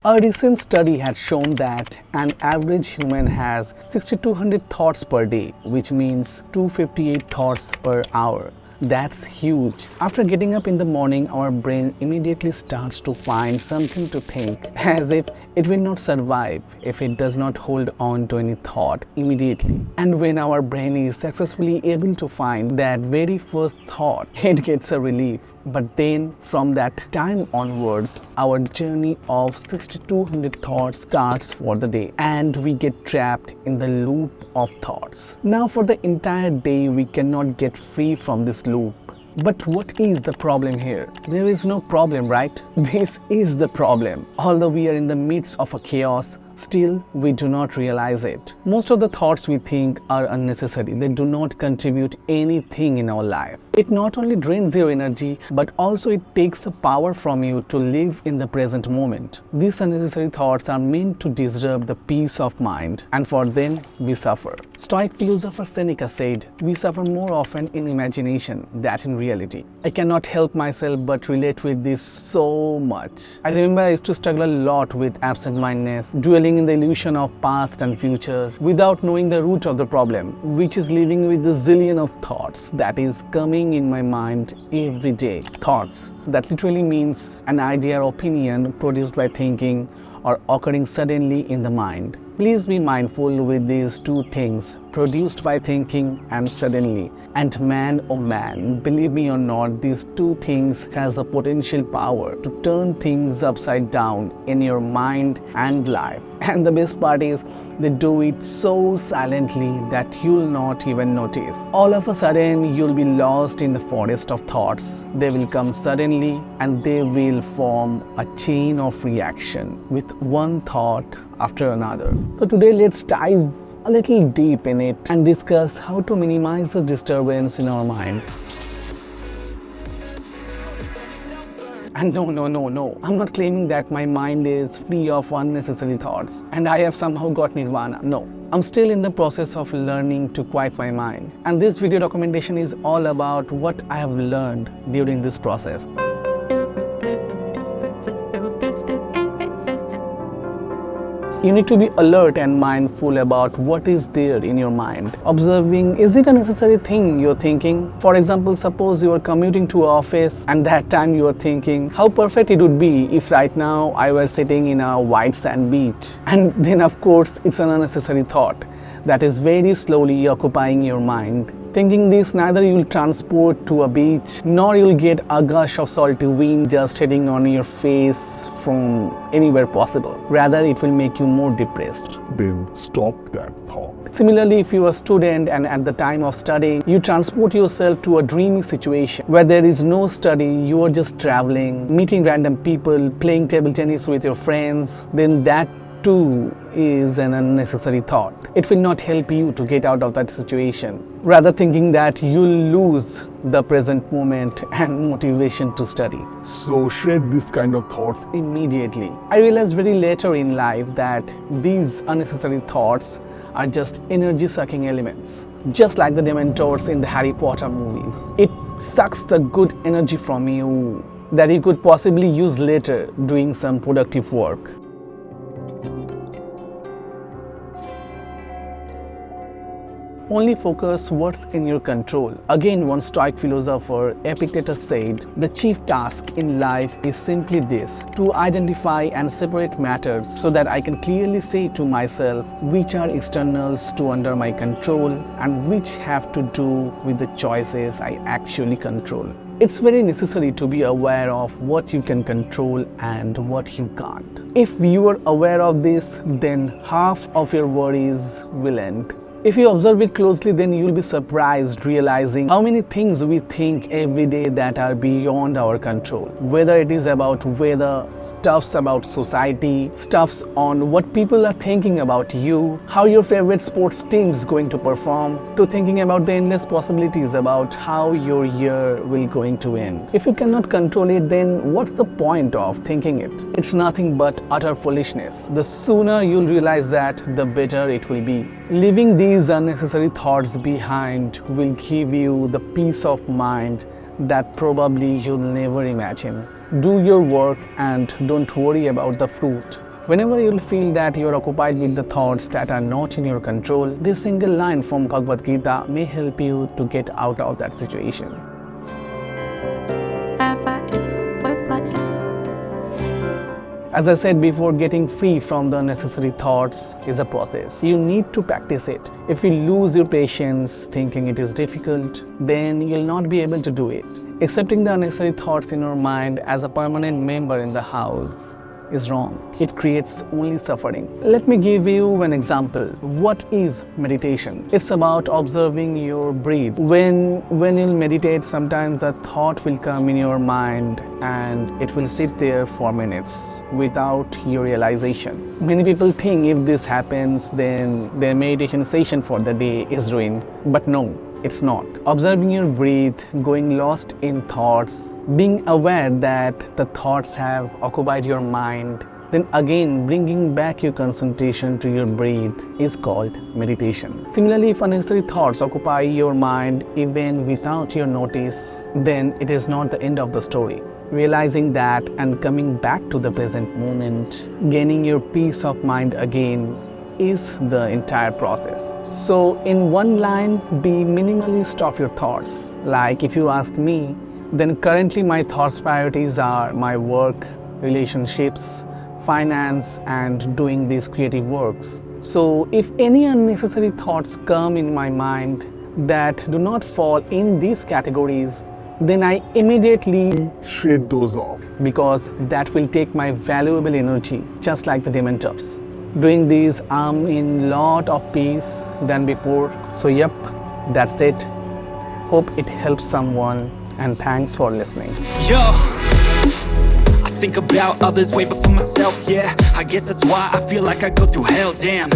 A recent study had shown that an average human has 6,200 thoughts per day, which means 258 thoughts per hour. That's huge. After getting up in the morning, our brain immediately starts to find something to think, as if it will not survive if it does not hold on to any thought immediately. And when our brain is successfully able to find that very first thought, it gets a relief. But then from that time onwards, our journey of 6,200 thoughts starts for the day, and we get trapped in the loop of thoughts. Now for the entire day, we cannot get free from this loop. But what is the problem here? There is no problem, right? This is the problem. Although we are in the midst of a chaos, still we do not realize it. Most of the thoughts we think are unnecessary. They do not contribute anything in our life. It not only drains your energy, but also it takes the power from you to live in the present moment. These unnecessary thoughts are meant to disturb the peace of mind, and for them we suffer. Stoic philosopher Seneca said, "We suffer more often in imagination than in reality." I cannot help myself but relate with this so much. I remember I used to struggle a lot with absent-mindedness, dwelling in the illusion of past and future without knowing the root of the problem, which is living with the zillion of thoughts that is coming in my mind every day. Thoughts, that literally means an idea or opinion produced by thinking or occurring suddenly in the mind. Please be mindful with these two things, produced by thinking and suddenly. And man, oh man, believe me or not, these two things has the potential power to turn things upside down in your mind and life. And the best part is, they do it so silently that you'll not even notice. All of a sudden, you'll be lost in the forest of thoughts. They will come suddenly and they will form a chain of reaction with one thought after another. So today let's dive a little deep in it and discuss how to minimize the disturbance in our mind. And no, I'm not claiming that my mind is free of unnecessary thoughts and I have somehow got nirvana. No, I'm still in the process of learning to quiet my mind. And this video documentation is all about what I have learned during this process. You need to be alert and mindful about what is there in your mind. Observing, is it a necessary thing you're thinking? For example, suppose you are commuting to office and that time you are thinking, how perfect it would be if right now I were sitting in a white sand beach. And then of course, it's an unnecessary thought that is very slowly occupying your mind. Thinking this, neither you'll transport to a beach, nor you'll get a gush of salty wind just hitting on your face from anywhere possible. Rather, it will make you more depressed. Then stop that thought. Similarly, if you are a student and at the time of studying, you transport yourself to a dreamy situation where there is no study, you are just traveling, meeting random people, playing table tennis with your friends, then that too is an unnecessary thought. It will not help you to get out of that situation. Rather, thinking that you'll lose the present moment and motivation to study. So shed this kind of thoughts Immediately. I realized very later in life that these unnecessary thoughts are just energy-sucking elements. Just like the Dementors in the Harry Potter movies. It sucks the good energy from you that you could possibly use later doing some productive work. Only focus what's in your control. Again, one Stoic philosopher, Epictetus, said, "The chief task in life is simply this, to identify and separate matters so that I can clearly say to myself which are externals to under my control and which have to do with the choices I actually control." It's very necessary to be aware of what you can control and what you can't. If you are aware of this, then half of your worries will end. If you observe it closely, then you'll be surprised realizing how many things we think every day that are beyond our control. Whether it is about weather, stuffs about society, stuffs on what people are thinking about you, how your favorite sports team is going to perform, to thinking about the endless possibilities about how your year will going to end. If you cannot control it, then what's the point of thinking it? It's nothing but utter foolishness. The sooner you'll realize that, the better it will be. Leaving these unnecessary thoughts behind will give you the peace of mind that probably you'll never imagine. Do your work and don't worry about the fruit. Whenever you'll feel that you're occupied with the thoughts that are not in your control, this single line from Bhagavad Gita may help you to get out of that situation. As I said before, getting free from the unnecessary thoughts is a process. You need to practice it. If you lose your patience thinking it is difficult, then you'll not be able to do it. Accepting the unnecessary thoughts in your mind as a permanent member in the house is wrong. It creates only suffering. Let me give you an example. What is meditation? It's about observing your breath. When you'll meditate, sometimes a thought will come in your mind and it will sit there for minutes without your realization. Many people think if this happens, then their meditation session for the day is ruined. But no, it's not. Observing your breath, going lost in thoughts, being aware that the thoughts have occupied your mind, then again bringing back your concentration to your breath is called meditation. Similarly, if unnecessary thoughts occupy your mind even without your notice, then it is not the end of the story. Realizing that and coming back to the present moment, gaining your peace of mind again, is the entire process. So in one line, be minimalist of your thoughts. Like if you ask me, then currently my thoughts priorities are my work, relationships, finance, and doing these creative works. So if any unnecessary thoughts come in my mind that do not fall in these categories, then I immediately Shred those off. because that will take my valuable energy, just like the Dementors. Doing these, I'm in lot of peace than before. So yep, that's it. Hope it helps someone and thanks for listening. Yo, I think about others way before myself, yeah. I guess that's why I feel like I go through hell, damn.